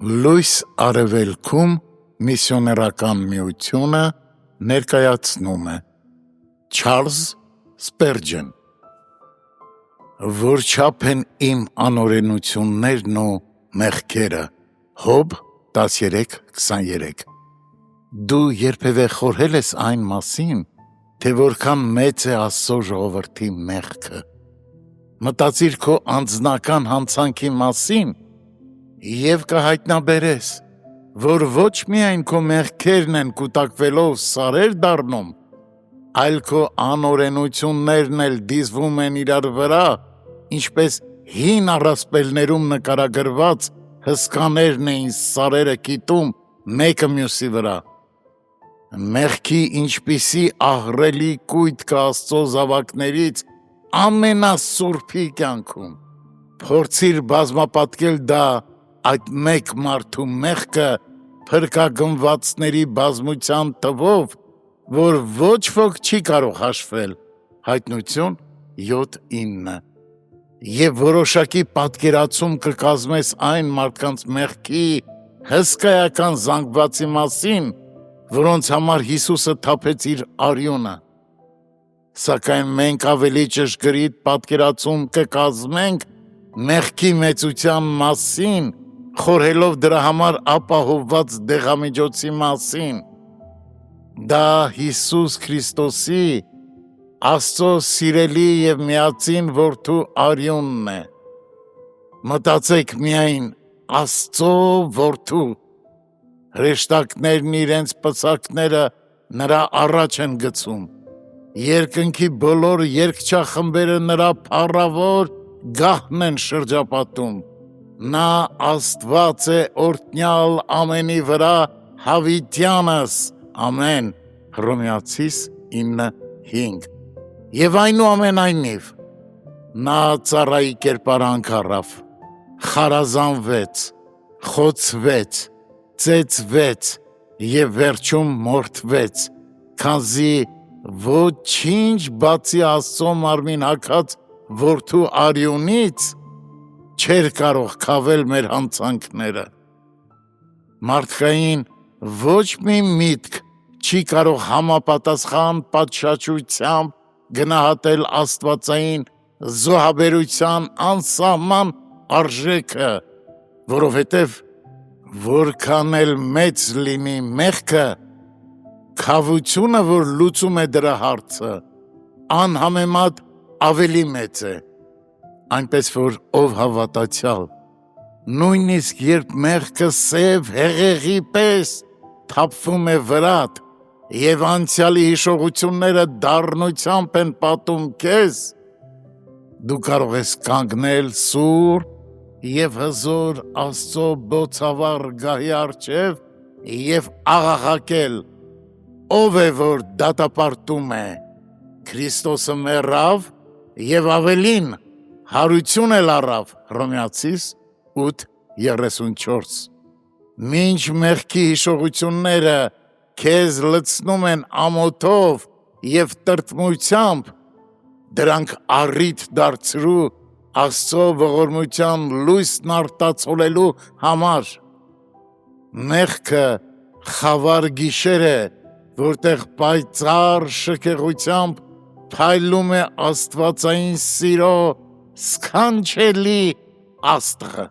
Լույս արևելքում միսիոներական միությունը ներկայացնում է Չարլզ Սպերջեն Որչափ են իմ անօրենություններն ու մեղքերը Հոբ 13:23 Դու երբևէ խորհել ես այն մասին, թե որքան մեծ է Աստծո ժողովրդի մեղքը Մտածիր քո անձնական հանցանքի մասին և կհայտնաբերես, որ ոչ միայն քո մեղքերն են կուտակվելով սարեր դառնում, այլ քո անօրենություններն էլ դիզվում են իրար վրա, ինչպես հին առասպելներում նկարագրված հսկաներն էին սարերը կիտում մեկը մյուսի վրա։ Մեղքի ինչպիսի ահռելի կույտ կա Աստծո զավակներից ամենասուրբի կյանքում։ Փորձիր բազմապատկել դա այդ մեկ մարդու մեղքը փրկագնվածների բազմության թվով, որ ոչ ոք չի կարող հաշվել, Հայտնություն 7:9 Եվ որոշակի պատկերացում կկազմես այն մարդկանց մեղքի հսկայական զանգվածի մասին, որոնց համար Հիսուսը թափեց իր արյունը։ Սակայն մենք ավելի ճշգրիտ պատկերացում կկազմենք մեղքի մեծության մասին, խորհելով դրա համար ապահովված դեղամիջոցի մասին։ Դա Հիսուս Քրիստոսի, Աստծո սիրելի և միածին որդու արյունն է։ Մտածեք միայն Աստծո որդու։ Հրեշտակներն իրենց պսակները նրա առաջ են գցում։ Երկնքի բոլոր երգչախմբերը նրա փառավոր գահն են շրջապատում։ Նա Աստված է օրհնյալ ամենի վրա հավիտյանս, ամեն, Հռոմեացիս 9:5 Եվ այնուամենայնիվ, նա ծառայի կերպարանք առավ, խարազանվեց, խոցվեց, ծեծվեց և վերջում մորթվեց, քանզի ոչինչ բացի Աստծո մարմին հագած որդու արյունից չէր կարող քավել մեր հանցանքները։ Մարդկային ոչ մի միտք չի կարող համապատասխան պատշաճությամբ գնահատել աստվածային զոհաբերության անսահման արժեքը, որովհետև որքան էլ մեծ լինի մեղքը, քավությունը, որ լուծում է դրա հարցը, անհամեմատ ավելի մեծ է, այնպես որ ով հավատացյալ, նույնիսկ երբ մեղքը սև հեղեղի պես թափվում է վրադ և անցյալի հիշողությունները դառնությամբ են պատում քեզ, դու կարող ես կանգնել սուրբ և հզոր Աստծո բոցավառ գահի առջև և աղաղակել. Ով է, որ դատապարտում է, Քրիստոսը մեռավ և ավելին, հարություն էլ առավ, Հռոմեացիս 8:34 Մինչ մեղքի հիշողությունները քեզ լցնում են ամոթով և տրտմությամբ, դրանք առիթ դարձրու Աստծո ողորմության լույսն արտացոլելու համար։ Մեղքը խավար գիշեր է, որտեղ պայծառ շքեղությամբ փայլում է աստվածային սիրո սքանչելի աստղը։